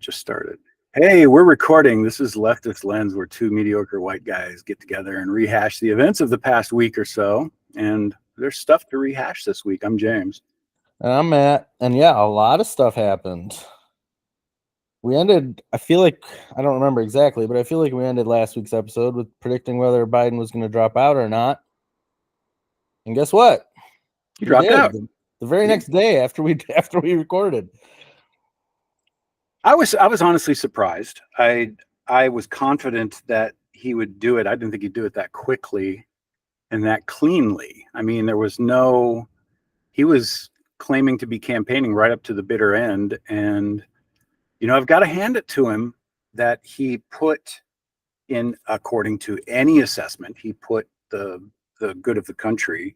just started. Hey, we're recording. This is Leftist Lens, where two mediocre white guys get together and rehash the events of the past week or so. And there's stuff to rehash this week. I'm James. And I'm Matt. And yeah, a lot of stuff happened. We ended, I feel like, I don't remember exactly, but I feel like we ended last week's episode with predicting whether Biden was going to drop out or not. And guess what? He dropped out. The very next day after we recorded. I was honestly surprised. I was confident that he would do it. I didn't think he'd do it that quickly and that cleanly. I mean, he was claiming to be campaigning right up to the bitter end. And, you know, I've got to hand it to him that he put in, according to any assessment, he put the good of the country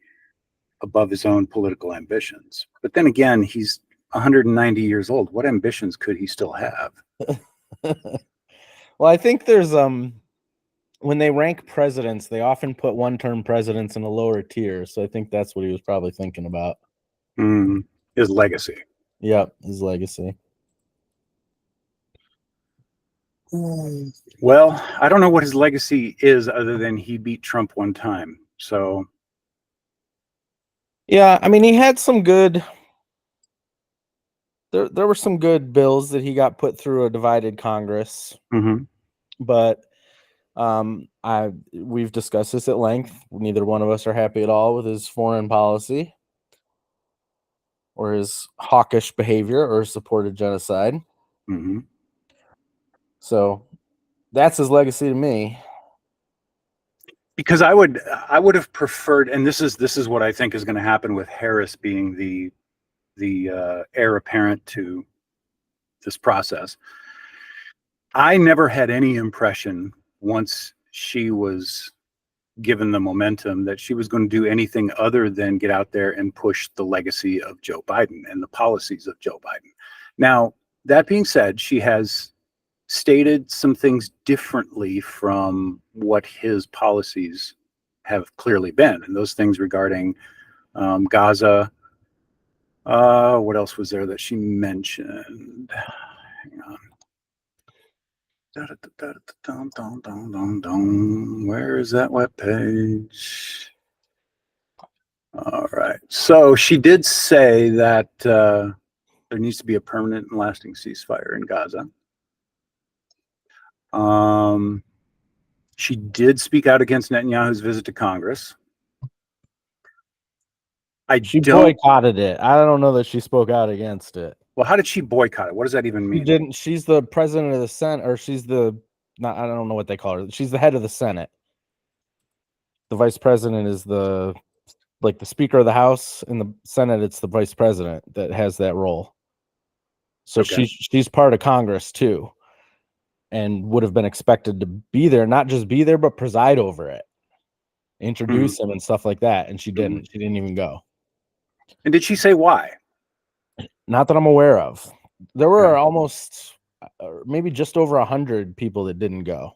above his own political ambitions. But then again, he's 190 years old. What ambitions could he still have? Well, I think there's when they rank presidents, they often put one-term presidents in a lower tier. So I think that's what he was probably thinking about. His legacy. Yep, his legacy. Well, I don't know what his legacy is other than he beat Trump one time. So yeah, I mean, he had some good. There were some good bills that he got put through a divided Congress, but we've discussed this at length. Neither one of us are happy at all with his foreign policy or his hawkish behavior or supported genocide. So that's his legacy to me. Because I would have preferred, and this is what I think is going to happen with Harris being the heir apparent to this process. I never had any impression once she was given the momentum that she was going to do anything other than get out there and push the legacy of Joe Biden and the policies of Joe Biden. Now, that being said, she has stated some things differently from what his policies have clearly been, and those things regarding Gaza. What else was there that she mentioned? Hang on. Where is that webpage? All right. So she did say that there needs to be a permanent and lasting ceasefire in Gaza. She did speak out against Netanyahu's visit to Congress. She boycotted it. I don't know that she spoke out against it. Well, how did she boycott it? What does that even mean? She didn't. She's the president of the Senate, or she's I don't know what they call her. She's the head of the Senate. The vice president is the Speaker of the House. In the Senate, it's the vice president that has that role. So okay. she's part of Congress too, and would have been expected to be there, not just be there, but preside over it, introduce him and stuff like that. And she didn't. She didn't even go. And did she say why? Not that I'm aware of. There were almost maybe just over 100 people that didn't go.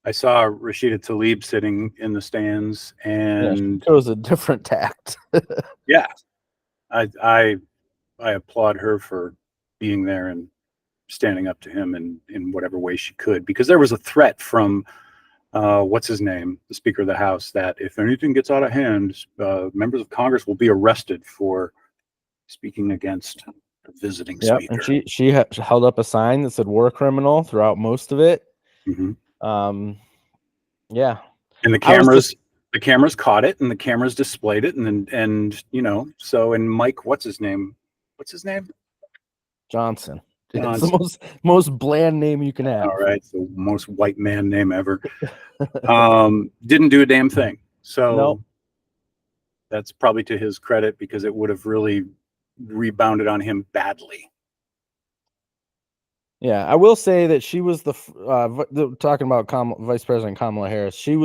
I saw Rashida Tlaib sitting in the stands, and it was a different tact. Yeah, I applaud her for being there and standing up to him in whatever way she could, because there was a threat from what's his name, the Speaker of the House, that if anything gets out of hand, members of Congress will be arrested for speaking against the visiting speaker. And she held up a sign that said "war criminal" throughout most of it. Yeah, and the cameras caught it, and the cameras displayed it, and you know, so, and Mike, what's his name? Johnson. It's the most bland name you can have. All right, the most white man name ever. Didn't do a damn thing. So nope. That's probably to his credit, because it would have really rebounded on him badly. Yeah, I will say that she was talking about Vice President Kamala Harris. She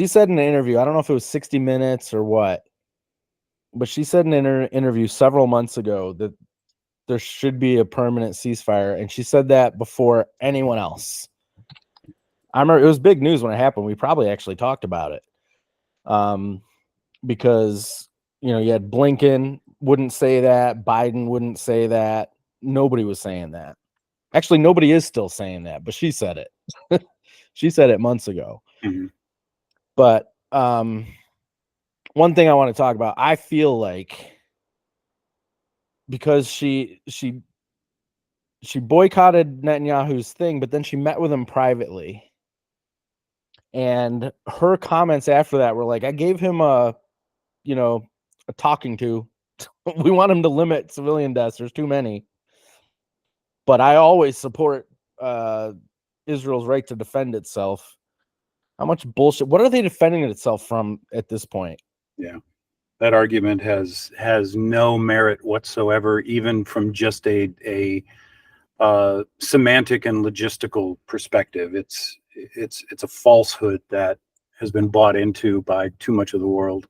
said in an interview, I don't know if it was 60 Minutes or what, but she said in an interview several months ago that there should be a permanent ceasefire, and she said that before anyone else. I remember it was big news when it happened. We probably actually talked about it, because you know, you had Blinken, wouldn't say that. Biden wouldn't say that. Nobody was saying that. Actually, nobody is still saying that, but she said it. She said it months ago. Mm-hmm. But one thing I want to talk about, I feel like because she boycotted Netanyahu's thing, but then she met with him privately. And her comments after that were like, I gave him a talking to. We want him to limit civilian deaths. There's too many. But I always support Israel's right to defend itself. How much bullshit? What are they defending itself from at this point? Yeah, that argument has no merit whatsoever, even from just a semantic and logistical perspective. It's a falsehood that has been bought into by too much of the world.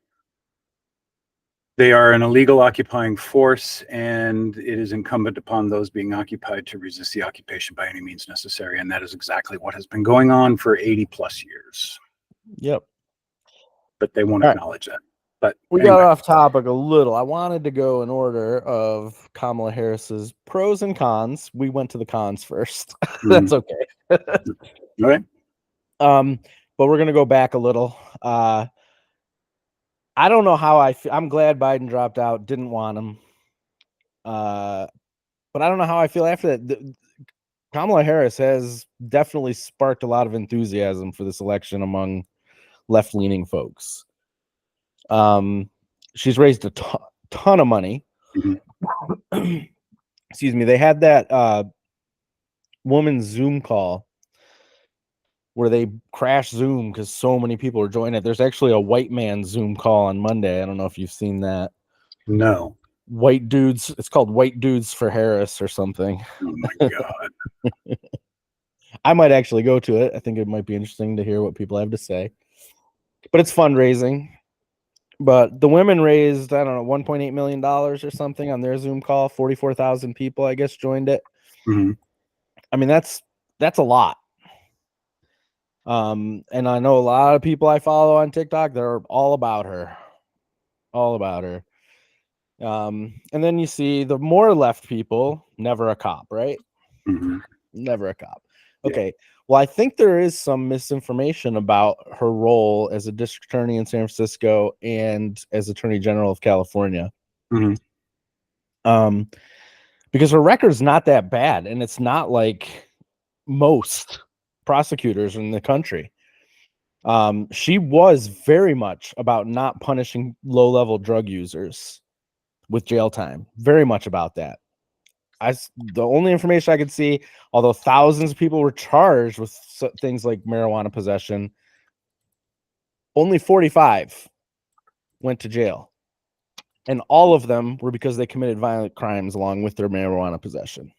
They are an illegal occupying force, and it is incumbent upon those being occupied to resist the occupation by any means necessary. And that is exactly what has been going on for 80 plus years. Yep. But they won't acknowledge that. But we got off topic a little. I wanted to go in order of Kamala Harris's pros and cons. We went to the cons first. That's okay. Okay. But we're gonna go back a little. I don't know how I feel. I'm glad Biden dropped out. Didn't want him. But I don't know how I feel after that. Kamala Harris has definitely sparked a lot of enthusiasm for this election among left-leaning folks. She's raised a ton of money. Mm-hmm. Excuse me. They had that woman's Zoom call where they crashed Zoom because so many people are joining it. There's actually a white man Zoom call on Monday. I don't know if you've seen that. No. White dudes. It's called White Dudes for Harris or something. Oh my God. I might actually go to it. I think it might be interesting to hear what people have to say. But it's fundraising. But the women raised, I don't know, $1.8 million or something on their Zoom call. 44,000 people, I guess, joined it. Mm-hmm. I mean, that's a lot. And I know a lot of people I follow on TikTok, they're all about her. All about her. And then you see the more left people, never a cop, right? Mm-hmm. Never a cop. Okay. Yeah. Well, I think there is some misinformation about her role as a district attorney in San Francisco and as Attorney General of California. Mm-hmm. Because her record's not that bad, and it's not like most prosecutors in the country. She was very much about not punishing low-level drug users with jail time. Very much about that. The only information I could see, although thousands of people were charged with things like marijuana possession, only 45 went to jail. And all of them were because they committed violent crimes along with their marijuana possession.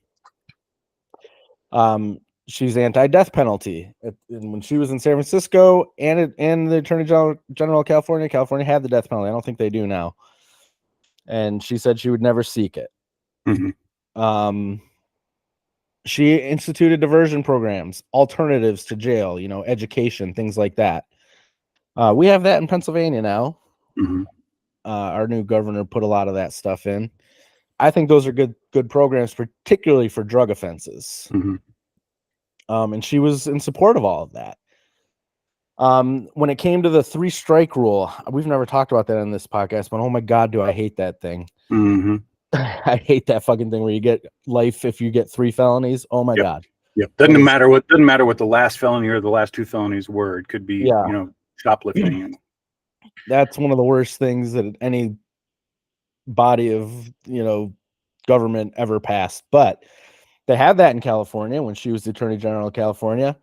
She's anti-death penalty. And when she was in San Francisco and the Attorney General of California had the death penalty. I don't think they do now. And she said she would never seek it. Mm-hmm. She instituted diversion programs, alternatives to jail, education, things like that. We have that in Pennsylvania now. Mm-hmm. Our new governor put a lot of that stuff in. I think those are good programs, particularly for drug offenses. Mm-hmm. And she was in support of all of that. When it came to the 3-strike rule, we've never talked about that in this podcast, but oh my God, do I hate that thing. Mm-hmm. I hate that fucking thing where you get life if you get 3 felonies. Oh my God. Yep. Doesn't matter what the last felony or the last 2 felonies were. It could be, shoplifting. That's one of the worst things that any body of, government ever passed. But they had that in California when she was the Attorney General of California,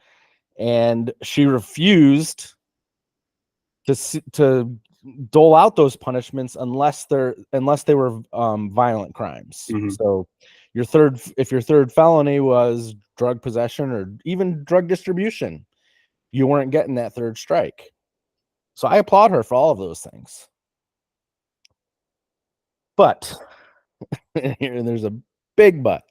and she refused to dole out those punishments unless they were violent crimes. Mm-hmm. So if your third felony was drug possession or even drug distribution, you weren't getting that 3rd strike. So I applaud her for all of those things. But and there's a big but.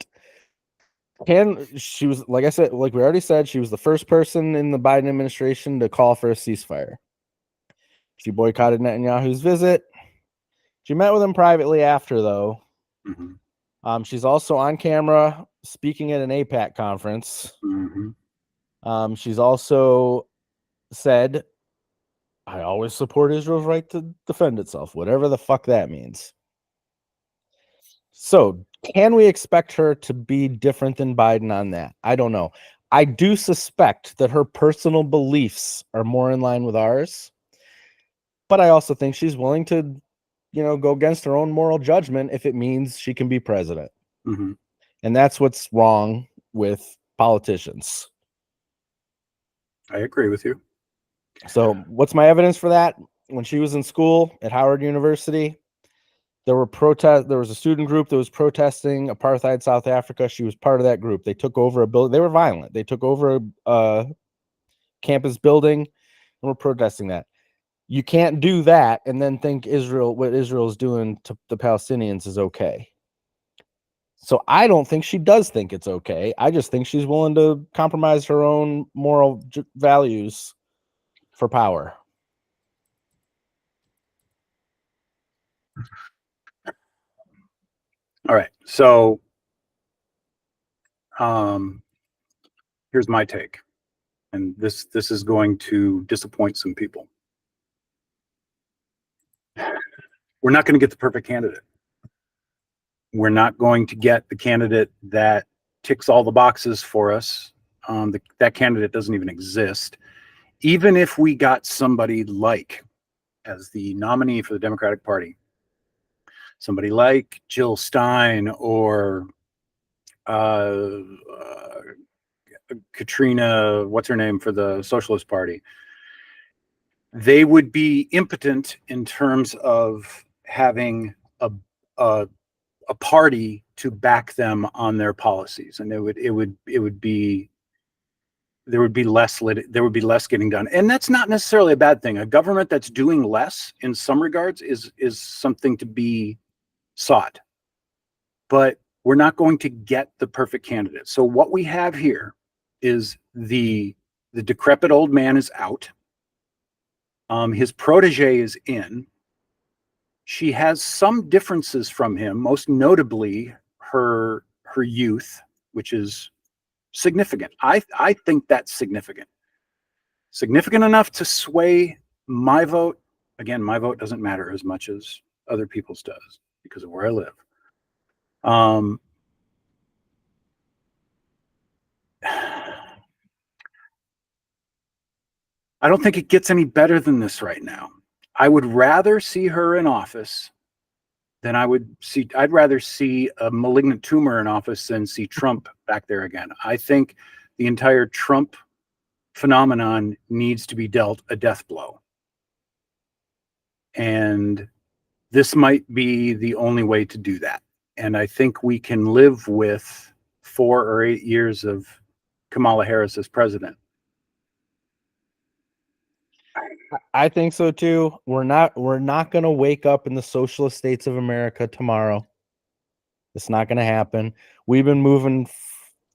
She was, like I said, like we already said, she was the first person in the Biden administration to call for a ceasefire. She boycotted Netanyahu's visit. She met with him privately after, though. Mm-hmm. She's also on camera speaking at an APAC conference. Mm-hmm. She's also said, I always support Israel's right to defend itself, whatever the fuck that means. So, can we expect her to be different than Biden on that? I don't know. I do suspect that her personal beliefs are more in line with ours, but I also think she's willing to, go against her own moral judgment if it means she can be president. Mm-hmm. And that's what's wrong with politicians. I agree with you. So, what's my evidence for that? When she was in school at Howard University, there was a student group that was protesting apartheid South Africa. She was part of that group. They took over a building. They were violent. They took over a campus building and were protesting that. You can't do that and then think what Israel is doing to the Palestinians is okay. So I don't think she does think it's okay. I just think she's willing to compromise her own moral values for power. All right. So here's my take. And this is going to disappoint some people. We're not going to get the perfect candidate. We're not going to get the candidate that ticks all the boxes for us. That candidate doesn't even exist. Even if we got somebody like, as the nominee for the Democratic Party, somebody like Jill Stein or Katrina, what's her name, for the Socialist Party, they would be impotent in terms of having a party to back them on their policies, and there would be less getting done. And that's not necessarily a bad thing. A government that's doing less in some regards is something to be sought. But we're not going to get the perfect candidate. So what we have here is the decrepit old man is out. His protege is in. She has some differences from him, most notably her youth, which is significant. I think that's significant. Significant enough to sway my vote. Again, my vote doesn't matter as much as other people's does because of where I live. I don't think it gets any better than this right now. I would rather see her in office than I'd rather see a malignant tumor in office than see Trump back there again. I think the entire Trump phenomenon needs to be dealt a death blow. And this might be the only way to do that. And I think we can live with 4 or 8 years of Kamala Harris as president. I think so too. We're not going to wake up in the socialist states of America tomorrow. It's not going to happen. We've been moving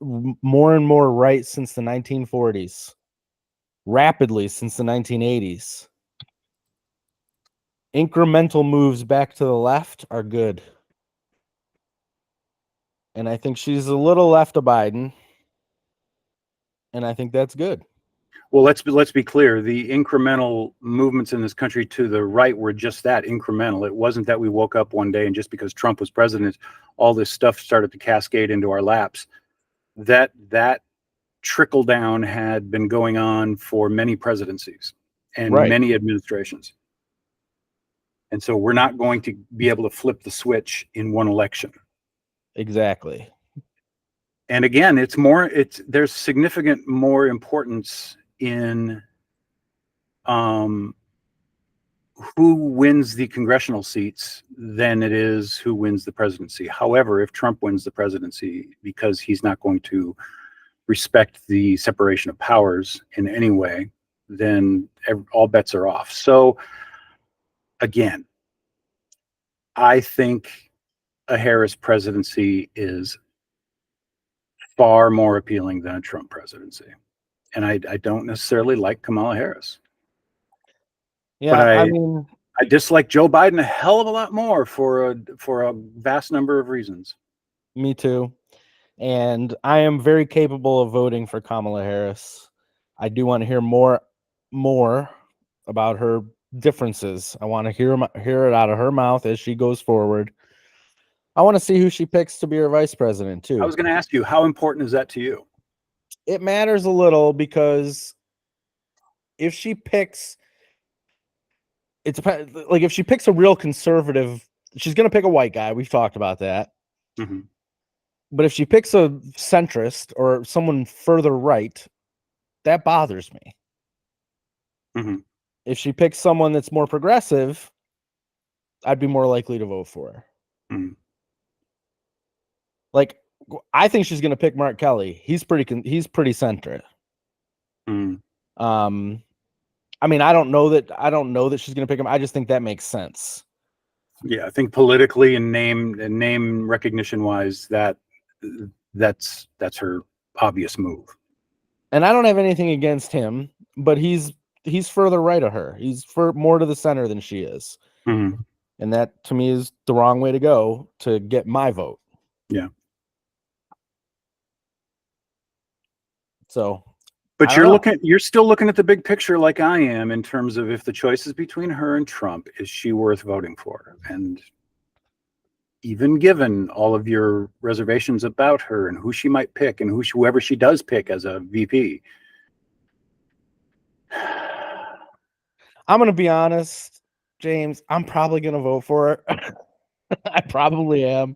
more and more right since the 1940s, rapidly since the 1980s. Incremental moves back to the left are good. And I think she's a little left of Biden. And I think that's good. Well, let's be clear. The incremental movements in this country to the right were just that, incremental. It wasn't that we woke up one day and just because Trump was president, all this stuff started to cascade into our laps. That trickle down had been going on for many presidencies and many administrations. And so we're not going to be able to flip the switch in one election. Exactly. And again, there's significant more importance in who wins the congressional seats than it is who wins the presidency. However, if Trump wins the presidency, because he's not going to respect the separation of powers in any way, then all bets are off. So again, I think a Harris presidency is far more appealing than a Trump presidency. And I don't necessarily like Kamala Harris. Yeah, I mean, I dislike Joe Biden a hell of a lot more for a vast number of reasons. Me too. And I am very capable of voting for Kamala Harris. I do want to hear more about her differences. I want to hear it out of her mouth as she goes forward. I want to see who she picks to be her vice president too. I was going to ask you, how important is that to you? It matters a little because if she picks, like if she picks a real conservative, she's going to pick a white guy. We've talked about that. Mm-hmm. But if she picks a centrist or someone further right, that bothers me. Mm-hmm. If she picks someone that's more progressive, I'd be more likely to vote for her. Mm-hmm. Like, I think she's going to pick Mark Kelly. He's pretty centrist. Mm-hmm. I mean, I don't know that she's going to pick him. I just think that makes sense. Yeah, I think politically and name recognition wise, that's her obvious move. And I don't have anything against him, but he's further right of her. He's more to the center than she is. Mm-hmm. And that to me is the wrong way to go to get my vote. Yeah. So, but you're still looking at the big picture like I am in terms of if the choice is between her and Trump, is she worth voting for? And even given all of your reservations about her and who she might pick and whoever she does pick as a VP, I'm going to be honest, James, I'm probably going to vote for her. I probably am.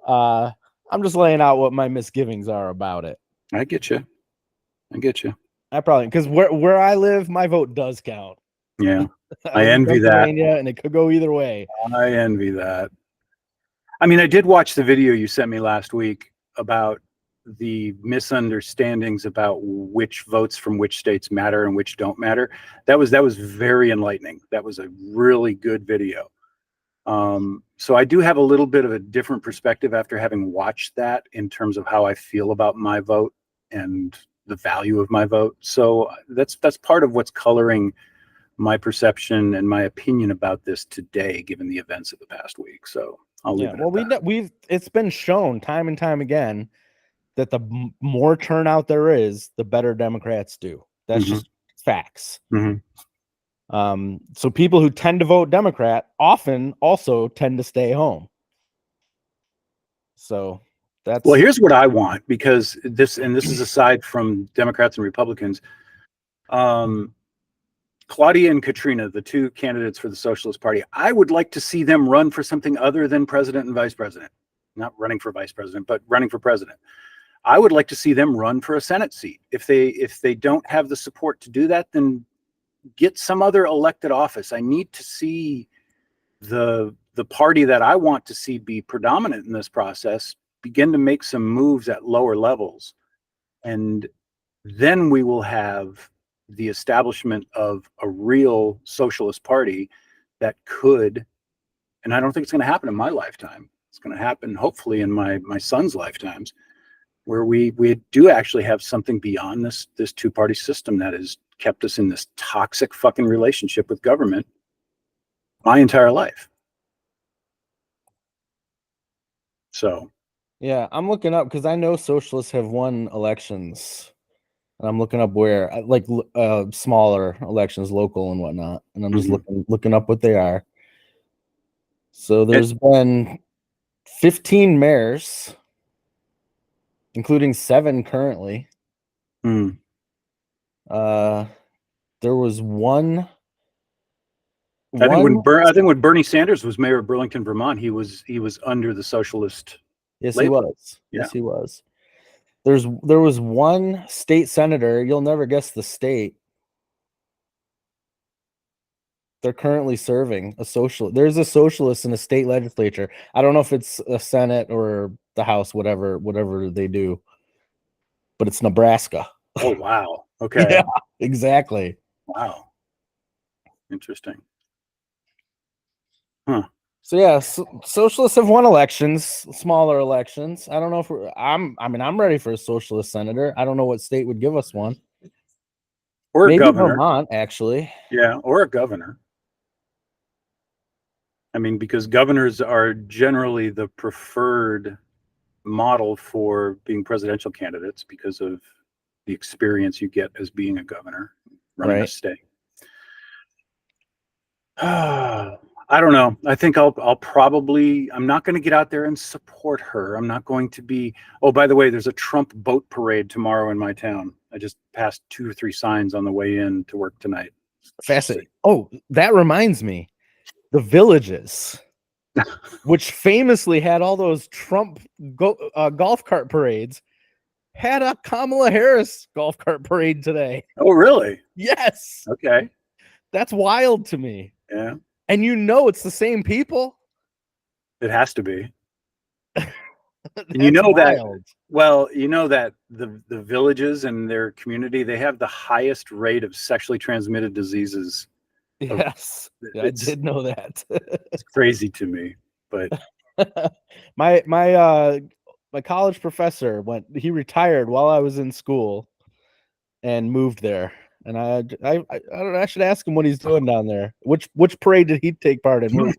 I'm just laying out what my misgivings are about it. I get you. I probably, because where I live, my vote does count. Yeah. I envy that. And it could go either way. I envy that. I mean, I did watch the video you sent me last week about the misunderstandings about which votes from which states matter and which don't matter. That was very enlightening. That was a really good video. So I do have a little bit of a different perspective after having watched that in terms of how I feel about my vote and the value of my vote. So that's part of what's coloring my perception and my opinion about this today, given the events of the past week. So I'll leave it at that. It's been shown time and time again that the more turnout there is, the better Democrats do. That's just facts. So people who tend to vote Democrat often also tend to stay home. So well, here's what I want, because this is aside from Democrats and Republicans. Claudia and Katrina, the two candidates for the Socialist Party, I would like to see them run for something other than president and vice president. Not running for vice president, but running for president. I would like to see them run for a Senate seat. If they don't have the support to do that, then get some other elected office. I need to see the party that I want to see be predominant in this process begin to make some moves at lower levels. And then we will have the establishment of a real socialist party that could, and I don't think it's going to happen in my lifetime. It's going to happen hopefully in my son's lifetimes, where we do actually have something beyond this two-party system that has kept us in this toxic fucking relationship with government my entire life. So yeah, I'm looking up because I know socialists have won elections, and I'm looking up where, like, smaller elections, local and whatnot, and I'm just looking up what they are. So there's been 15 mayors, including 7 currently. There was one. I think when Bernie Sanders was mayor of Burlington, Vermont, he was under the socialist. Yes, label. he was. Yeah. Yes, he was. There was one state senator. You'll never guess the state. They're currently serving a socialist. There's a socialist in the state legislature. I don't know if it's a Senate or the House, whatever they do, but it's Nebraska. Oh, wow. Okay. Yeah, exactly. Wow. Interesting. Huh. So yeah, socialists have won elections, smaller elections. I don't know if I'm ready for a socialist senator. I don't know what state would give us one. Or maybe a governor. Vermont, actually. Yeah, or a governor. I mean, because governors are generally the preferred model for being presidential candidates because of the experience you get as being a governor, running a state. I don't know. I think I'm not going to get out there and support her. I'm not going to be, oh, by the way, there's a Trump boat parade tomorrow in my town. I just passed 2 or 3 signs on the way in to work tonight. Fascinating. Oh, that reminds me. The Villages, which famously had all those Trump golf cart parades, had a Kamala Harris golf cart parade today. Oh, really? Yes. Okay. That's wild to me. Yeah. And it's the same people. It has to be. And wild. that the villages and their community, they have the highest rate of sexually transmitted diseases. Yes. I did know that. It's crazy to me, but my college professor he retired while I was in school and moved there. And I don't know, I should ask him what he's doing down there. Which parade did he take part in?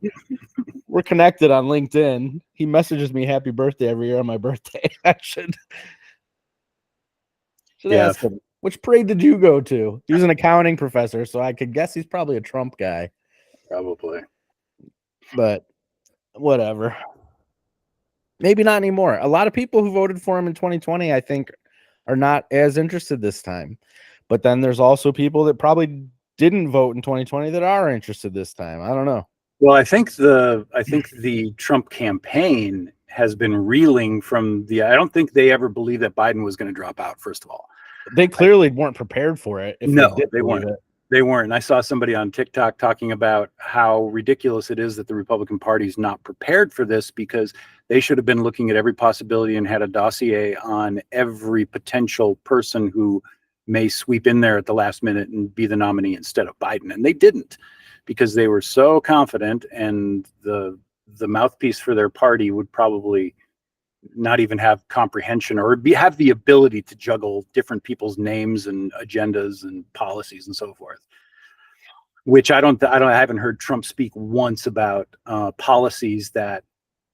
We're connected on LinkedIn. He messages me happy birthday every year on my birthday. I should ask him. Which parade did you go to? He was an accounting professor, so I could guess he's probably a Trump guy. Probably. But whatever. Maybe not anymore. A lot of people who voted for him in 2020, I think, are not as interested this time. But then there's also people that probably didn't vote in 2020 that are interested this time. I don't know. Well, I think the Trump campaign has been reeling from I don't think they ever believed that Biden was going to drop out, first of all. They clearly weren't prepared for it. They weren't. They weren't. And I saw somebody on TikTok talking about how ridiculous it is that the Republican Party is not prepared for this, because they should have been looking at every possibility and had a dossier on every potential person who may sweep in there at the last minute and be the nominee instead of Biden. And they didn't, because they were so confident, and the mouthpiece for their party would probably not even have comprehension or have the ability to juggle different people's names and agendas and policies and so forth. Which I haven't heard Trump speak once about policies that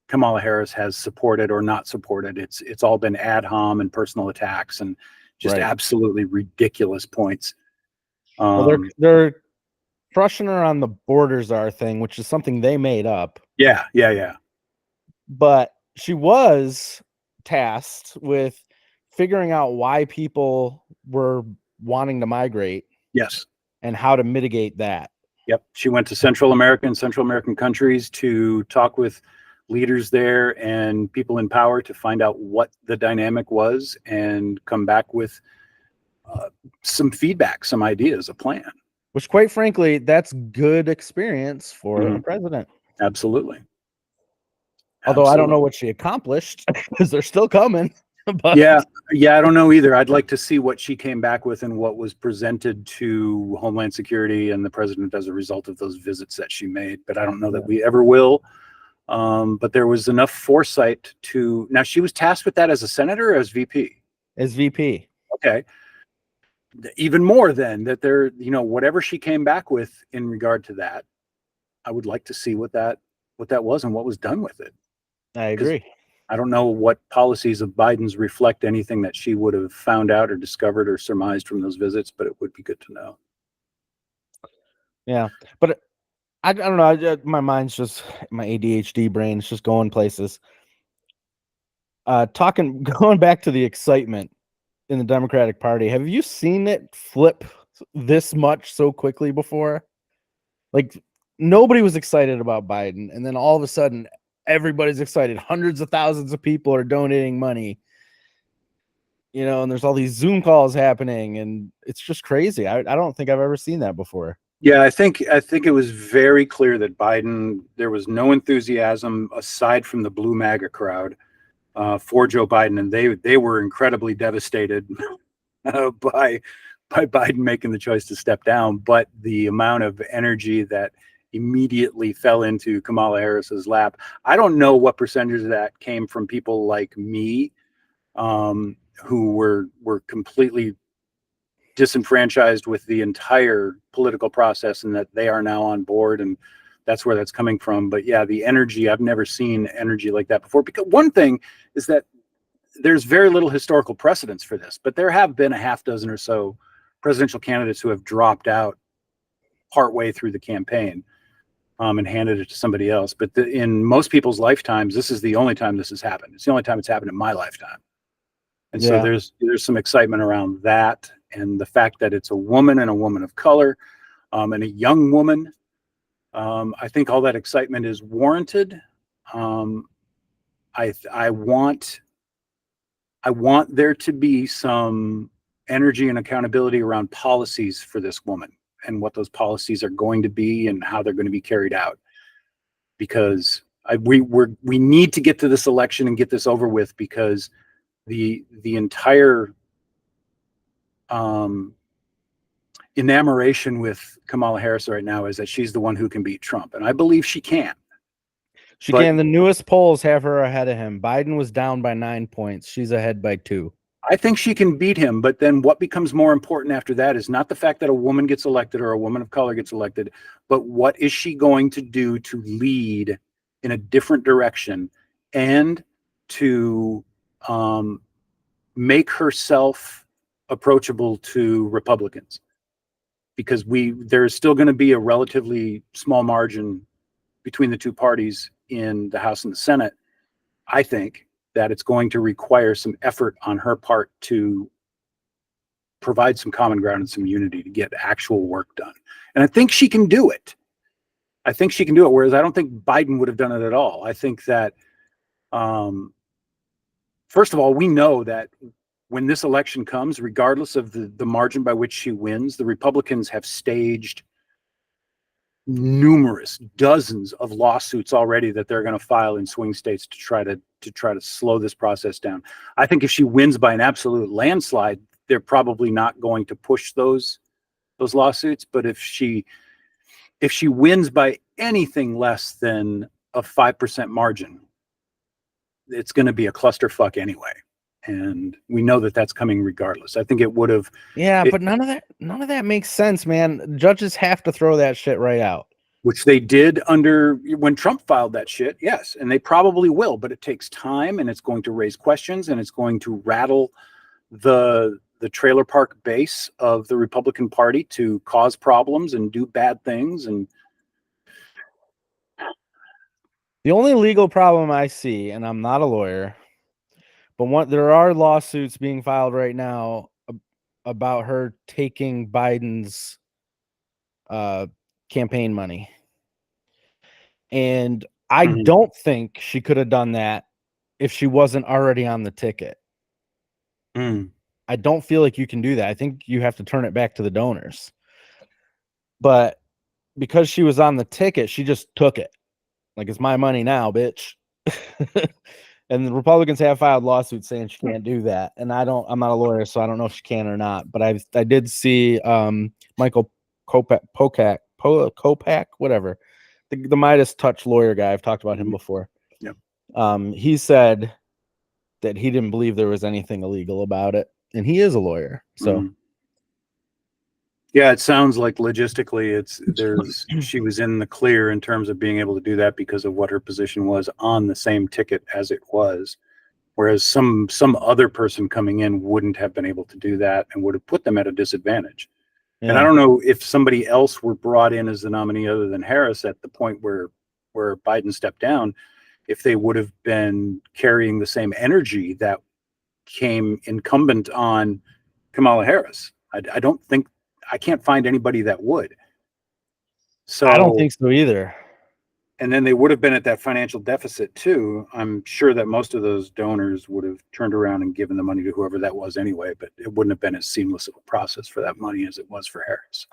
Kamala Harris has supported or not supported. It's all been ad hom and personal attacks and just absolutely ridiculous points. Well, they're crushing her on the borders thing, which is something they made up. Yeah. But she was tasked with figuring out why people were wanting to migrate. Yes. And how to mitigate that. Yep. She went to Central American countries to talk with leaders there and people in power to find out what the dynamic was and come back with some feedback, some ideas, a plan. Which, quite frankly, that's good experience for a president. Absolutely. Although I don't know what she accomplished, because they're still coming. But yeah, I don't know either. I'd like to see what she came back with and what was presented to Homeland Security and the president as a result of those visits that she made. But I don't know that we ever will. But there was enough foresight to. Now, she was tasked with that as a senator or as VP? As VP. Okay. Even more then, that there, whatever she came back with in regard to that, I would like to see what that was and what was done with it. I agree. I don't know what policies of Biden's reflect anything that she would have found out or discovered or surmised from those visits, but it would be good to know. Yeah, but I don't know. My mind's just, my ADHD brain is just going places. Going back to the excitement in the Democratic Party. Have you seen it flip this much so quickly before? Like, nobody was excited about Biden, and then all of a sudden, everybody's excited. Hundreds of thousands of people are donating money. And there's all these Zoom calls happening, and it's just crazy. I don't think I've ever seen that before. Yeah, I think it was very clear that Biden, there was no enthusiasm aside from the blue MAGA crowd for Joe Biden, and they were incredibly devastated by Biden making the choice to step down. But the amount of energy that immediately fell into Kamala Harris's lap, I don't know what percentage of that came from people like me, who were completely disenfranchised with the entire political process, and that they are now on board and that's where that's coming from. But yeah, the energy, I've never seen energy like that before. Because one thing is that there's very little historical precedence for this, but there have been a half dozen or so presidential candidates who have dropped out partway through the campaign, and handed it to somebody else. But in most people's lifetimes, this is the only time this has happened. It's the only time it's happened in my lifetime. And so there's some excitement around that, and the fact that it's a woman and a woman of color, and a young woman. I think all that excitement is warranted. I want there to be some energy and accountability around policies for this woman and what those policies are going to be and how they're going to be carried out. Because we need to get to this election and get this over with, because the entire enamoration with Kamala Harris right now is that she's the one who can beat Trump, and I believe she can. She can. The newest polls have her ahead of him. Biden was down by 9 points. She's ahead by 2. I think she can beat him, but then what becomes more important after that is not the fact that a woman gets elected or a woman of color gets elected, but what is she going to do to lead in a different direction and to make herself approachable to Republicans? Because there's still going to be a relatively small margin between the two parties in the House and the Senate. I think that it's going to require some effort on her part to provide some common ground and some unity to get actual work done. And I think she can do it. Whereas I don't think Biden would have done it at all. I think that, first of all, we know that when this election comes, regardless of the margin by which she wins, the Republicans have staged numerous dozens of lawsuits already that they're going to file in swing states to try to slow this process down. I think if she wins by an absolute landslide, they're probably not going to push those lawsuits. But if she wins by anything less than a 5% margin, it's going to be a clusterfuck anyway. And we know that that's coming regardless. I think it would have. Yeah, but none of that makes sense, man. Judges have to throw that shit right out. Which they did when Trump filed that shit, yes, and they probably will. But it takes time, and it's going to raise questions, and it's going to rattle the trailer park base of the Republican Party to cause problems and do bad things. And the only legal problem I see, and I'm not a lawyer, but there are lawsuits being filed right now about her taking Biden's campaign money. And I don't think she could have done that if she wasn't already on the ticket. I don't feel like you can do that. I think you have to turn it back to the donors. But because she was on the ticket, she just took it. Like, it's my money now, bitch. And the Republicans have filed lawsuits saying she can't do that. And I'm not a lawyer, so I don't know if she can or not. But I did see Michael Kopak, whatever, the Midas Touch lawyer guy. I've talked about him before. Yeah. He said that he didn't believe there was anything illegal about it, and he is a lawyer. So, yeah, it sounds like logistically, she was in the clear in terms of being able to do that because of what her position was on the same ticket as it was, whereas some other person coming in wouldn't have been able to do that and would have put them at a disadvantage. Yeah. And I don't know if somebody else were brought in as the nominee other than Harris at the point where Biden stepped down, if they would have been carrying the same energy that came incumbent on Kamala Harris. I can't find anybody that would. So I don't think so either. And then they would have been at that financial deficit too. I'm sure that most of those donors would have turned around and given the money to whoever that was anyway, but it wouldn't have been as seamless of a process for that money as it was for Harris.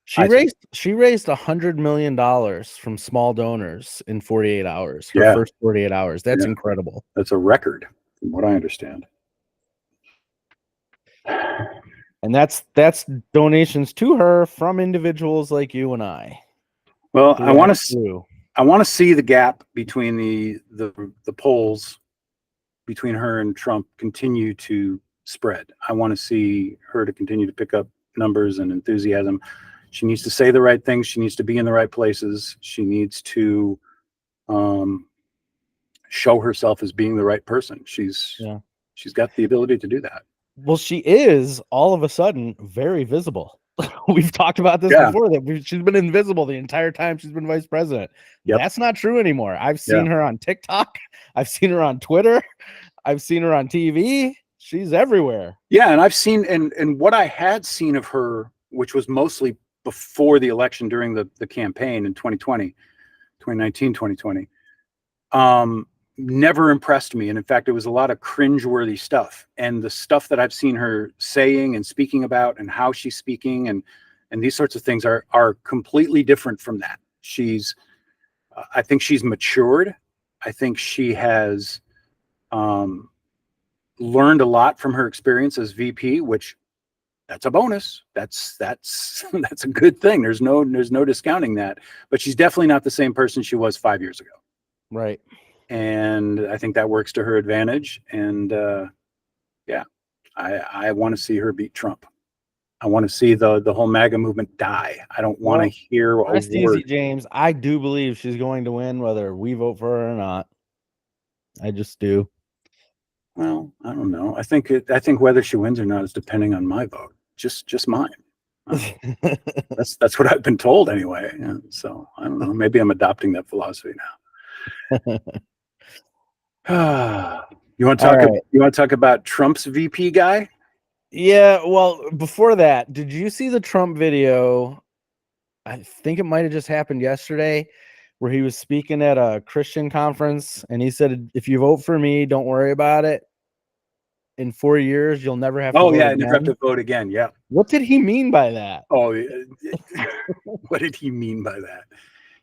She raised $100 million from small donors in 48 hours. Her first 48 hours. That's incredible. That's a record, from what I understand. And that's donations to her from individuals like you and I. Well, I want to see the gap between the polls between her and Trump continue to spread. I want to see her to continue to pick up numbers and enthusiasm. She needs to say the right things. She needs to be in the right places. She needs to show herself as being the right person. She's got the ability to do that. Well, she is all of a sudden very visible. We've talked about this before, that she's been invisible the entire time she's been vice president. That's not true anymore. I've seen her on TikTok. I've seen her on Twitter. I've seen her on TV. She's everywhere. Yeah, and I've seen and what I had seen of her, which was mostly before the election during the campaign in 2019, 2020, never impressed me. And in fact, it was a lot of cringeworthy stuff. And the stuff that I've seen her saying and speaking about and how she's speaking and these sorts of things are completely different from that. I think she's matured. I think she has learned a lot from her experience as VP, which that's a bonus. That's a good thing. There's no discounting that, but she's definitely not the same person she was 5 years ago. Right. And I think that works to her advantage. And I want to see her beat Trump. I want to see the whole MAGA movement die. I don't want to hear a rest word. easy, James. I do believe she's going to win, whether we vote for her or not. I just do. Well, I don't know. I think whether she wins or not is depending on my vote. Just mine. That's what I've been told anyway. Yeah, so I don't know. Maybe I'm adopting that philosophy now. You want to talk about Trump's VP guy? Yeah, well, before that, did you see the Trump video? I think it might have just happened yesterday, where he was speaking at a Christian conference and he said, if you vote for me, don't worry about it. In 4 years, you'll never have to vote again. Never have to vote again. Yeah. What did he mean by that? Oh, what did he mean by that?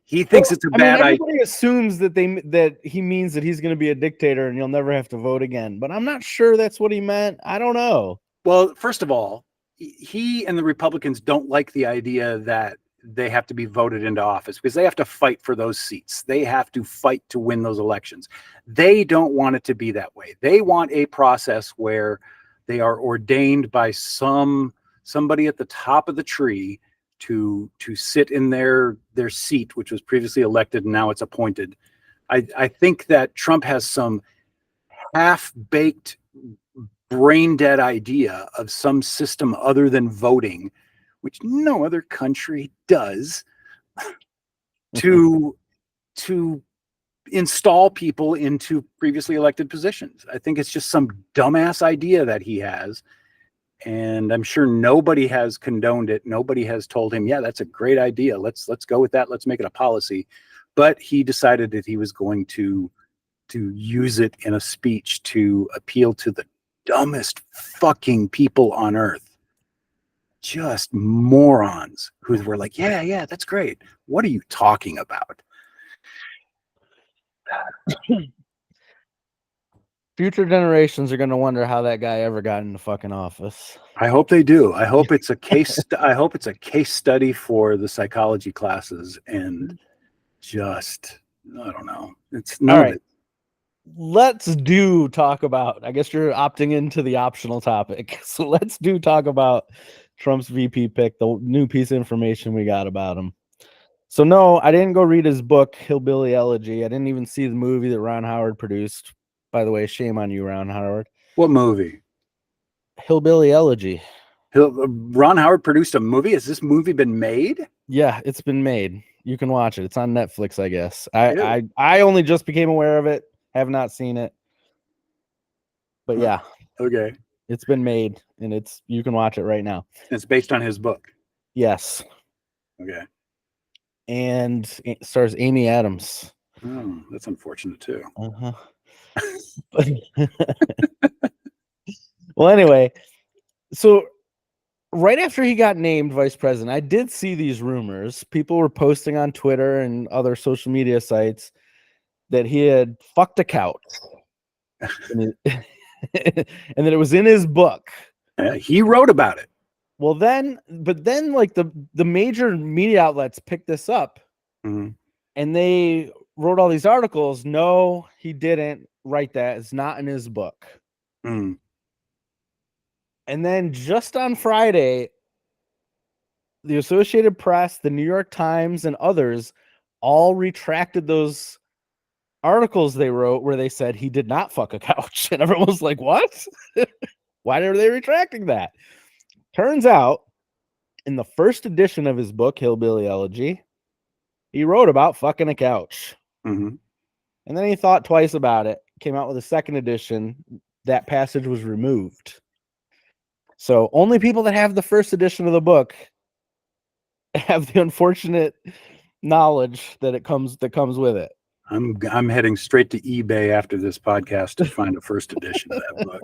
He thinks it's a bad idea. Everybody assumes that he means that he's going to be a dictator and you'll never have to vote again. But I'm not sure that's what he meant. I don't know. Well, first of all, he and the Republicans don't like the idea that they have to be voted into office because they have to fight for those seats. They have to fight to win those elections. They don't want it to be that way. They want a process where they are ordained by somebody at the top of the tree to sit in their seat, which was previously elected and now it's appointed. I think that Trump has some half-baked, brain-dead idea of some system other than voting, which no other country does, to install people into previously elected positions. I think it's just some dumbass idea that he has. And I'm sure nobody has condoned it. Nobody has told him, yeah, that's a great idea. Let's go with that. Let's make it a policy. But he decided that he was going to use it in a speech to appeal to the dumbest fucking people on earth. Just morons who were like, yeah, that's great. What are you talking about? Future generations are going to wonder how that guy ever got into fucking office. I hope they do. I hope it's a case. I hope it's a case study for the psychology classes, and just I don't know. It's not. All right. Let's talk about. I guess you're opting into the optional topic, so let's talk about Trump's VP pick. The new piece of information we got about him. So no, I didn't go read his book, Hillbilly Elegy. I didn't even see the movie that Ron Howard produced. By the way, shame on you, Ron Howard. What movie? Hillbilly Elegy. Ron Howard produced a movie? Has this movie been made? Yeah, it's been made. You can watch it. It's on Netflix, I guess. I only just became aware of it. Have not seen it. But yeah. Okay. It's been made, and you can watch it right now. It's based on his book. Yes. Okay. And it stars Amy Adams. Oh, that's unfortunate too. Uh-huh. Well, anyway, so right after he got named vice president, I did see these rumors. People were posting on Twitter and other social media sites that he had fucked a couch. And that it was in his book. He wrote about it. Well, then like the major media outlets picked this up, and they wrote all these articles. No, he didn't write that. It's not in his book. And then just on Friday, the Associated Press, the New York Times, and others all retracted those articles they wrote where they said he did not fuck a couch. And everyone was like, what? Why are they retracting that? Turns out, in the first edition of his book, Hillbilly Elegy, he wrote about fucking a couch. Mm-hmm. And then he thought twice about it, came out with a second edition. That passage was removed. So only people that have the first edition of the book have the unfortunate knowledge that comes with it. I'm heading straight to eBay after this podcast to find a first edition of that book.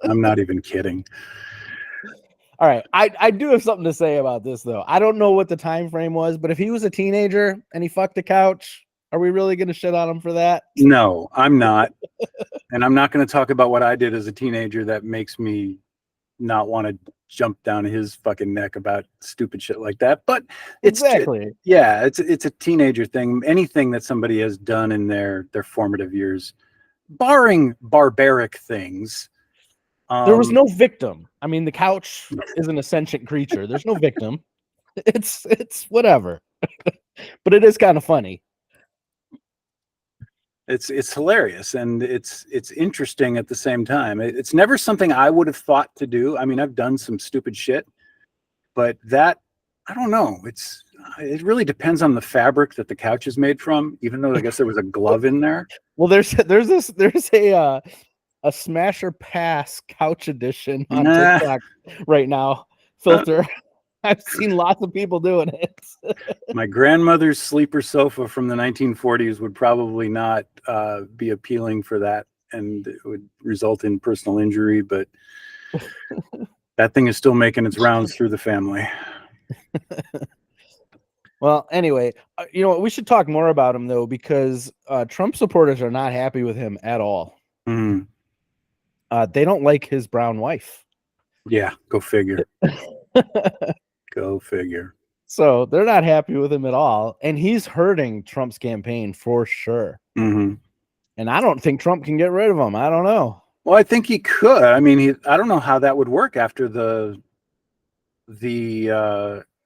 I'm not even kidding. All right, I do have something to say about this though. I don't know what the time frame was, but if he was a teenager and he fucked a couch, are we really going to shit on him for that? No, I'm not. And I'm not going to talk about what I did as a teenager that makes me not want to jump down his fucking neck about stupid shit like that. But it's exactly. It's a teenager thing. Anything that somebody has done in their formative years, barring barbaric things. There was no victim. I mean, the couch is an sentient creature. There's no victim. It's whatever. But it is kind of funny. It's hilarious and it's interesting at the same time. It's never something I would have thought to do. I mean, I've done some stupid shit, but that, I don't know. It really depends on the fabric that the couch is made from, even though I guess there was a glove in there. Well, there's a Smash or Pass couch edition on TikTok right now. Filter. I've seen lots of people doing it. My grandmother's sleeper sofa from the 1940s would probably not be appealing for that, and it would result in personal injury, but that thing is still making its rounds through the family. Well, anyway, you know what? We should talk more about him, though, because Trump supporters are not happy with him at all. Mm. They don't like his brown wife. Yeah, go figure. Go figure. So they're not happy with him at all. And he's hurting Trump's campaign for sure. Mm-hmm. And I don't think Trump can get rid of him. I don't know. Well, I think he could. I mean, I don't know how that would work after the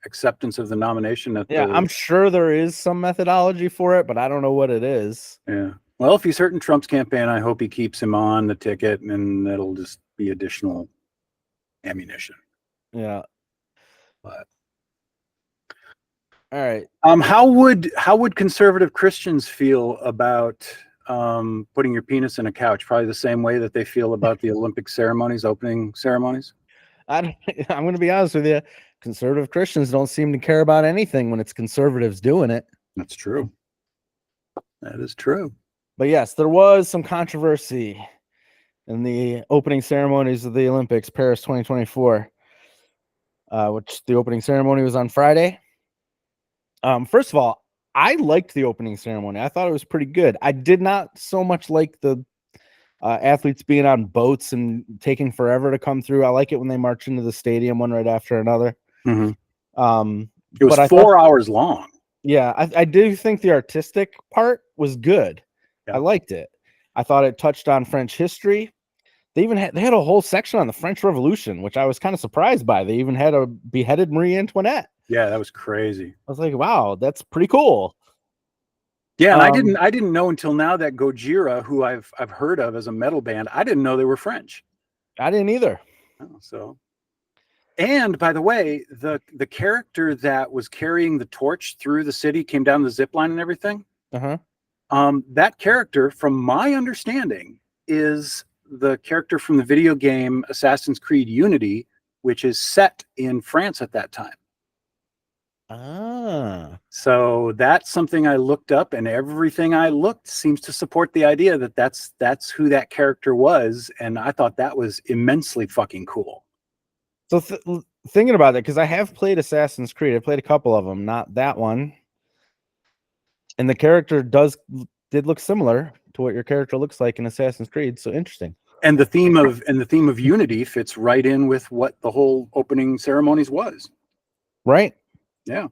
acceptance of the nomination. I'm sure there is some methodology for it, but I don't know what it is. Yeah. Well, if he's hurting Trump's campaign, I hope he keeps him on the ticket, and it'll just be additional ammunition. Yeah. But all right. How would conservative Christians feel about putting your penis in a couch? Probably the same way that they feel about the Olympic ceremonies, opening ceremonies. I'm going to be honest with you. Conservative Christians don't seem to care about anything when it's conservatives doing it. That's true. That is true. But yes, there was some controversy in the opening ceremonies of the Olympics, Paris 2024, which the opening ceremony was on Friday. First of all, I liked the opening ceremony. I thought it was pretty good. I did not so much like the athletes being on boats and taking forever to come through. I like it when they march into the stadium one right after another. Mm-hmm. It was 4 hours long. Yeah, I do think the artistic part was good. Yeah. I liked it. I thought it touched on French history. They had a whole section on the French Revolution, which I was kind of surprised by. They even had a beheaded Marie Antoinette. Yeah, that was crazy. I was like, wow, that's pretty cool. Yeah, and I didn't know until now that Gojira, who I've heard of as a metal band, I didn't know they were French. I didn't either. Oh, so, and by the way, the character that was carrying the torch through the city, came down the zip line and everything. Uh-huh. That character, from my understanding, is the character from the video game Assassin's Creed Unity, which is set in France at that time. Ah. So that's something I looked up, and everything I looked seems to support the idea that that's who that character was, and I thought that was immensely fucking cool. So thinking about it, because I have played Assassin's Creed, I played a couple of them, not that one, and the character did look similar to what your character looks like in Assassin's Creed. So interesting. And the theme of unity fits right in with what the whole opening ceremonies was. Right. Yeah.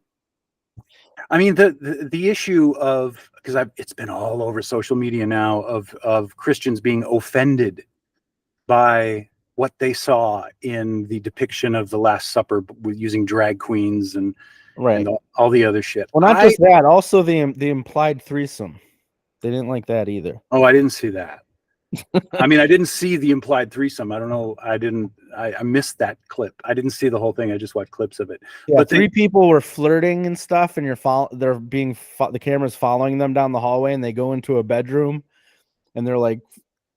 I mean, the issue of, because it's been all over social media now, of Christians being offended by what they saw in the depiction of the Last Supper with using drag queens and Right. all the other shit. Well, not just that, also the implied threesome. They didn't like that either. Oh, I didn't see that. I mean, I didn't see the implied threesome. I don't know. I missed that clip. I didn't see the whole thing. I just watched clips of it. Yeah, but three people were flirting and stuff, and the camera's following them down the hallway, and they go into a bedroom, and they're like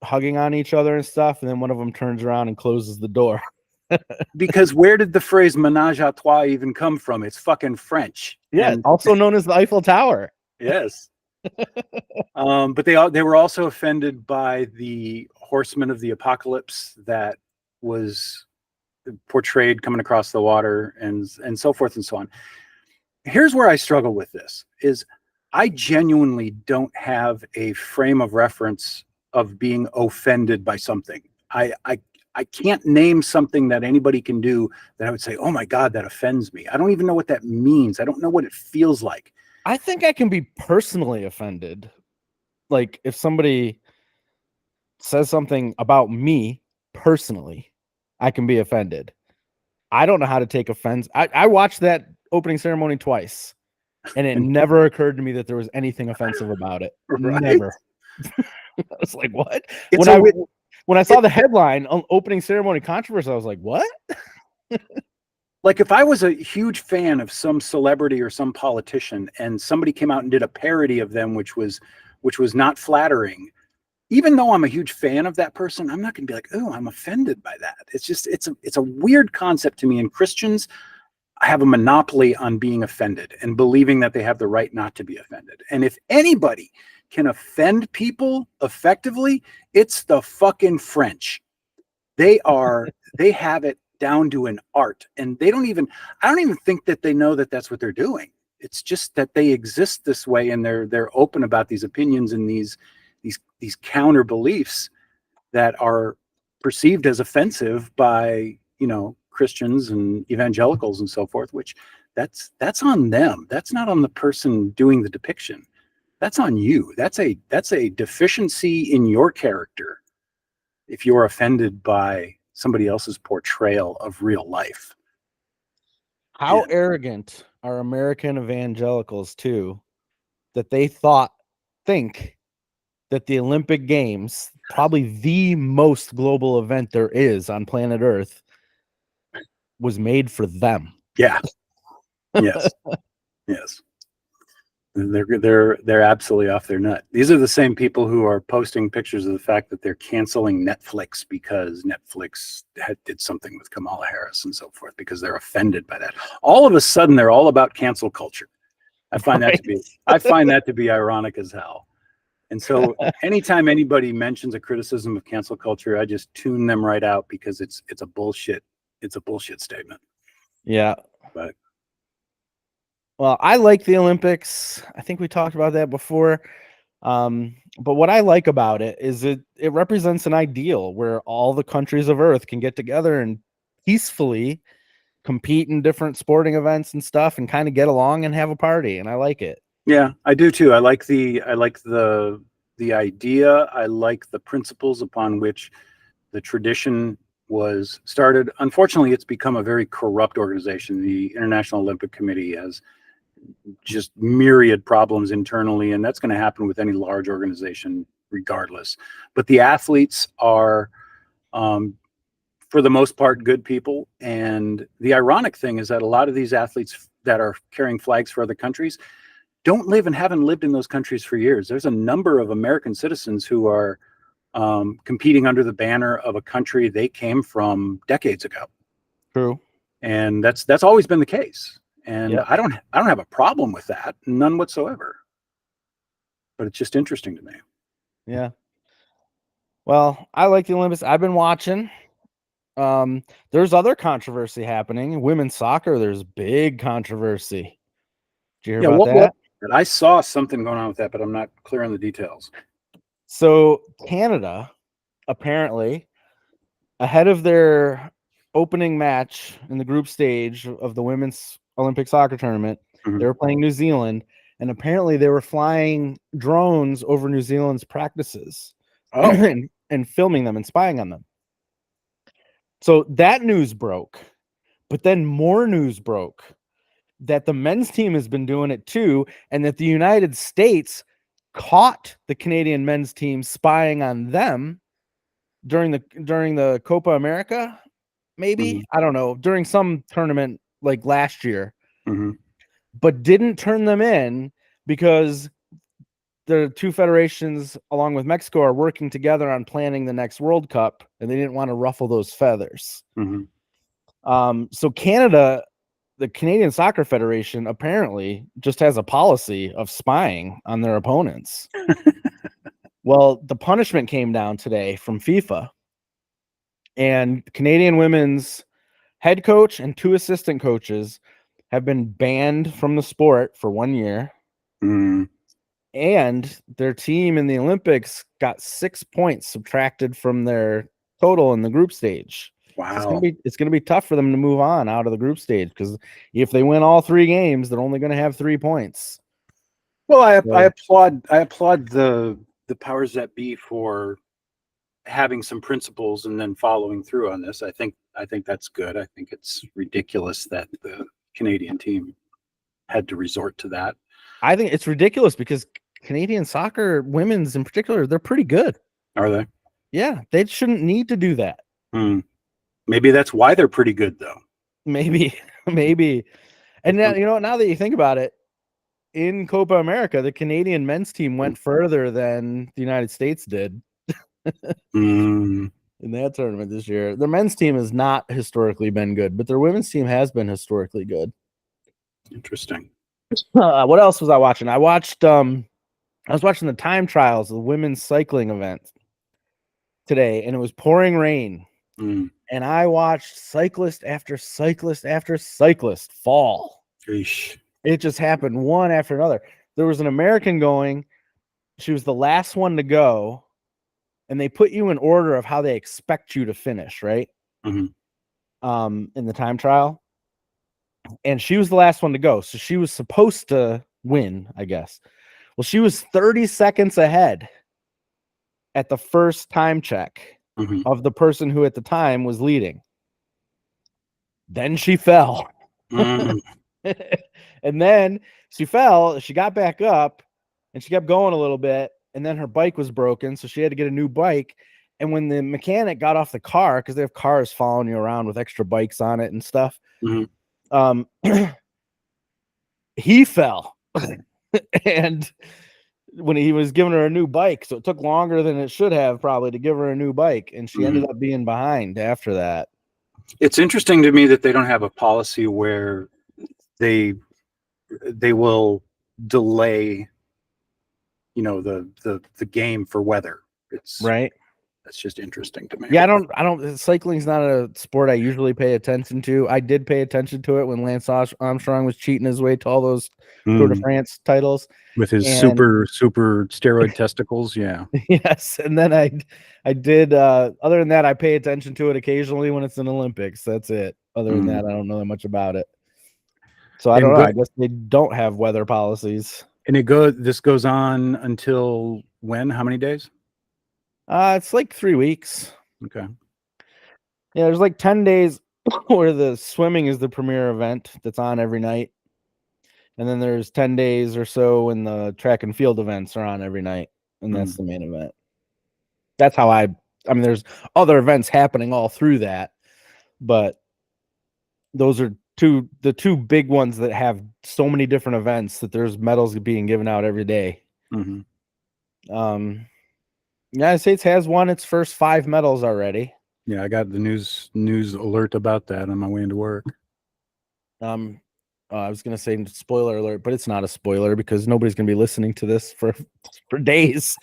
hugging on each other and stuff, and then one of them turns around and closes the door. Because where did the phrase ménage à trois even come from? It's fucking French. Yeah, also known as the Eiffel Tower. Yes. But they were also offended by the horseman of the apocalypse that was portrayed coming across the water and so forth and so on. Here's where I struggle with this is I genuinely don't have a frame of reference of being offended by something. I can't name something that anybody can do that I would say, oh my God, that offends me. I don't even know what that means. I don't know what it feels like. I think I can be personally offended. Like if somebody says something about me personally, I can be offended. I don't know how to take offense. I watched that opening ceremony twice, and it never occurred to me that there was anything offensive about it. Right? Never. I was like, what? It's When I saw the headline on opening ceremony controversy, I was like, what? Like if I was a huge fan of some celebrity or some politician and somebody came out and did a parody of them, which was not flattering, even though I'm a huge fan of that person, I'm not going to be like, oh, I'm offended by that. It's just, it's a weird concept to me. And Christians have a monopoly on being offended and believing that they have the right not to be offended. And if anybody can offend people effectively, it's the fucking French. They have it down to an art, and I don't even think that they know that that's what they're doing. It's just that they exist this way, and they're open about these opinions and these counter beliefs that are perceived as offensive by, Christians and evangelicals and so forth, which that's on them. That's not on the person doing the depiction. That's on you. That's a deficiency in your character if you're offended by somebody else's portrayal of real life. How arrogant are American evangelicals too, that they think that the Olympic Games, probably the most global event there is on planet Earth, was made for them. Yeah. Yes. Yes. They're absolutely off their nut. These are the same people who are posting pictures of the fact that they're canceling Netflix because Netflix did something with Kamala Harris and so forth, because they're offended by that. All of a sudden, they're all about cancel culture. I find that to be ironic as hell. And so anytime anybody mentions a criticism of cancel culture, I just tune them right out, because it's a bullshit statement. Yeah. But well, I like the Olympics. I think we talked about that before. But what I like about it is it represents an ideal where all the countries of Earth can get together and peacefully compete in different sporting events and stuff and kind of get along and have a party. And I like it. Yeah, I do too. I like the idea. I like the principles upon which the tradition was started. Unfortunately, it's become a very corrupt organization. The International Olympic Committee has just myriad problems internally, and that's going to happen with any large organization regardless. But the athletes are, for the most part, good people. And the ironic thing is that a lot of these athletes that are carrying flags for other countries don't live and haven't lived in those countries for years. There's a number of American citizens who are competing under the banner of a country they came from decades ago. True. And that's always been the case. And yep. I don't have a problem with that, none whatsoever. But it's just interesting to me. Yeah. Well, I like the Olympics. I've been watching. There's other controversy happening. Women's soccer, there's big controversy. Did you hear about that? I saw something going on with that, but I'm not clear on the details. So Canada, apparently, ahead of their opening match in the group stage of the women's Olympic soccer tournament, they were playing New Zealand, and apparently they were flying drones over New Zealand's practices and filming them and spying on them. So that news broke, but then more news broke that the men's team has been doing it too, and that the United States caught the Canadian men's team spying on them during the Copa America, maybe, I don't know, during some tournament like last year, but didn't turn them in because the two federations, along with Mexico, are working together on planning the next World Cup, and they didn't want to ruffle those feathers. So Canada, the Canadian Soccer Federation, apparently just has a policy of spying on their opponents. Well, the punishment came down today from FIFA, and Canadian women's head coach and 2 assistant coaches have been banned from the sport for 1 year. And their team in the Olympics got 6 points subtracted from their total in the group stage. Wow. So it's gonna be tough for them to move on out of the group stage, because if they win all 3 games, they're only gonna have 3 points. Well, I applaud the powers that be for having some principles and then following through on this. I think that's good. I think it's ridiculous that the Canadian team had to resort to that. I think it's ridiculous because Canadian soccer, women's in particular, they're pretty good. Are they? Yeah, they shouldn't need to do that. Maybe that's why they're pretty good, though. Maybe. And now, now that you think about it, in Copa America, the Canadian men's team went further than the United States did in that tournament this year. Their men's team has not historically been good, but their women's team has been historically good. Interesting. What else was I watching? I was watching the time trials of the women's cycling event today, and it was pouring rain. And I watched cyclist after cyclist after cyclist fall. Eesh. It just happened one after another. There was an American going. She was the last one to go, and they put you in order of how they expect you to finish, right? In the time trial. And she was the last one to go, so she was supposed to win, I guess. Well, she was 30 seconds ahead at the first time check of the person who at the time was leading. Then she fell. And then she fell, she got back up, and she kept going a little bit, and then her bike was broken, so she had to get a new bike. And when the mechanic got off the car, because they have cars following you around with extra bikes on it and stuff, he fell. And when he was giving her a new bike, so it took longer than it should have probably to give her a new bike, and she ended up being behind after that. It's interesting to me that they don't have a policy where they will delay, the game for weather. It's right. That's just interesting to me. Yeah, I don't. Cycling's not a sport I usually pay attention to. I did pay attention to it when Lance Armstrong was cheating his way to all those Tour de France titles with his super steroid testicles. Yeah. Yes, and then I did. Other than that, I pay attention to it occasionally when it's an Olympics. That's it. Other than that, I don't know that much about it. So I don't know. I guess they don't have weather policies. And this goes on until when? How many days? It's like 3 weeks. Okay. Yeah, there's like 10 days where the swimming is the premier event that's on every night. And then there's 10 days or so when the track and field events are on every night. And that's the main event. That's how I mean, there's other events happening all through that. But those are the two big ones that have so many different events that there's medals being given out every day. United States has won its first 5 medals already. Yeah, I got the news alert about that on my way into work. I was gonna say spoiler alert, but it's not a spoiler because nobody's gonna be listening to this for days.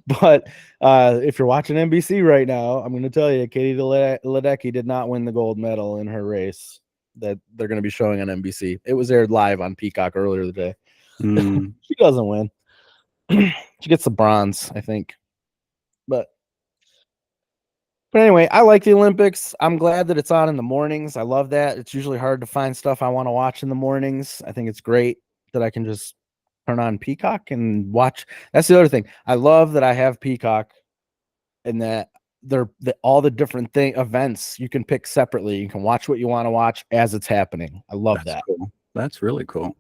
But if you're watching NBC right now, I'm gonna tell you, Katie Ledecky did not win the gold medal in her race that they're gonna be showing on NBC. It was aired live on Peacock earlier today. She doesn't win. She gets the bronze, I think. But anyway, I like the Olympics. I'm glad that it's on in the mornings. I love that. It's usually hard to find stuff I want to watch in the mornings. I think it's great that I can just turn on Peacock and watch. That's the other thing. I love that I have Peacock and that all the different events you can pick separately. You can watch what you want to watch as it's happening. I love that. Cool. That's really cool.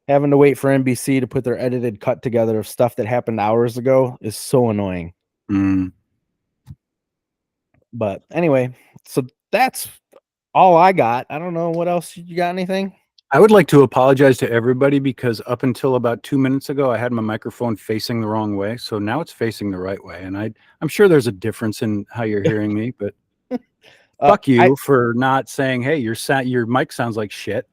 Having to wait for NBC to put their edited cut together of stuff that happened hours ago is so annoying. But anyway, so that's all I got. I don't know what else. You got anything? I would like to apologize to everybody because up until about 2 minutes ago, I had my microphone facing the wrong way. So now it's facing the right way. And I'm sure there's a difference in how you're hearing me, but fuck you for not saying, hey, your mic sounds like shit.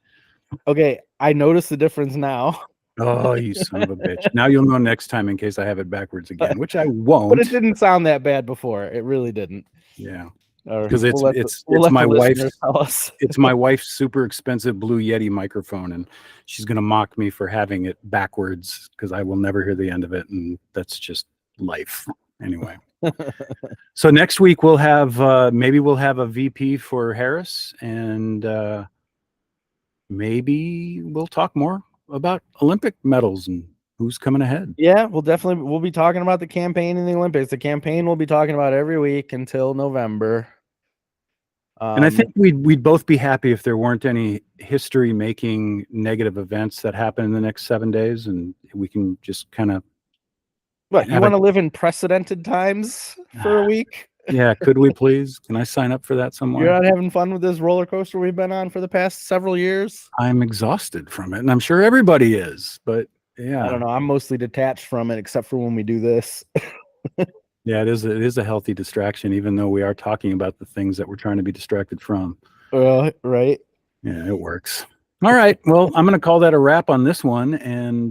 Okay, I noticed the difference now. Oh, you son of a bitch. Now you'll know next time in case I have it backwards again, which I won't. But it didn't sound that bad before. It really didn't. Yeah. Because it's we'll my wife's tell us. It's my wife's super expensive Blue Yeti microphone, and she's gonna mock me for having it backwards because I will never hear the end of it, and that's just life. Anyway. So next week we'll have maybe we'll have a VP for Harris, and maybe we'll talk more about Olympic medals and who's coming ahead. Yeah, we'll be talking about the campaign in the Olympics. The campaign we'll be talking about every week until November. And I think we'd both be happy if there weren't any history-making negative events that happen in the next 7 days, and we can just kind of. What, you want to live in precedented times for a week? Yeah, could we please? Can I sign up for that somewhere? You're not having fun with this roller coaster we've been on for the past several years? I'm exhausted from it, and I'm sure everybody is, but yeah. I don't know. I'm mostly detached from it, except for when we do this. Yeah, it is a healthy distraction, even though we are talking about the things that we're trying to be distracted from. Right. Yeah, it works. All right. Well, I'm going to call that a wrap on this one, and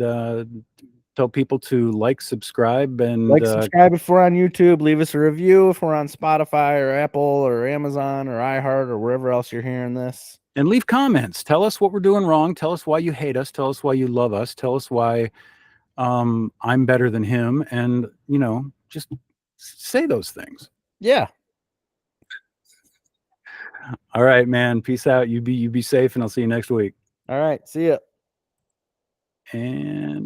tell people to subscribe, and subscribe if we're on YouTube. Leave us a review if we're on Spotify or Apple or Amazon or iHeart or wherever else you're hearing this. And leave comments. Tell us what we're doing wrong. Tell us why you hate us. Tell us why you love us. Tell us why I'm better than him, and just say those things. Yeah. All right, man. Peace out. You be safe, and I'll see you next week. All right. See ya. And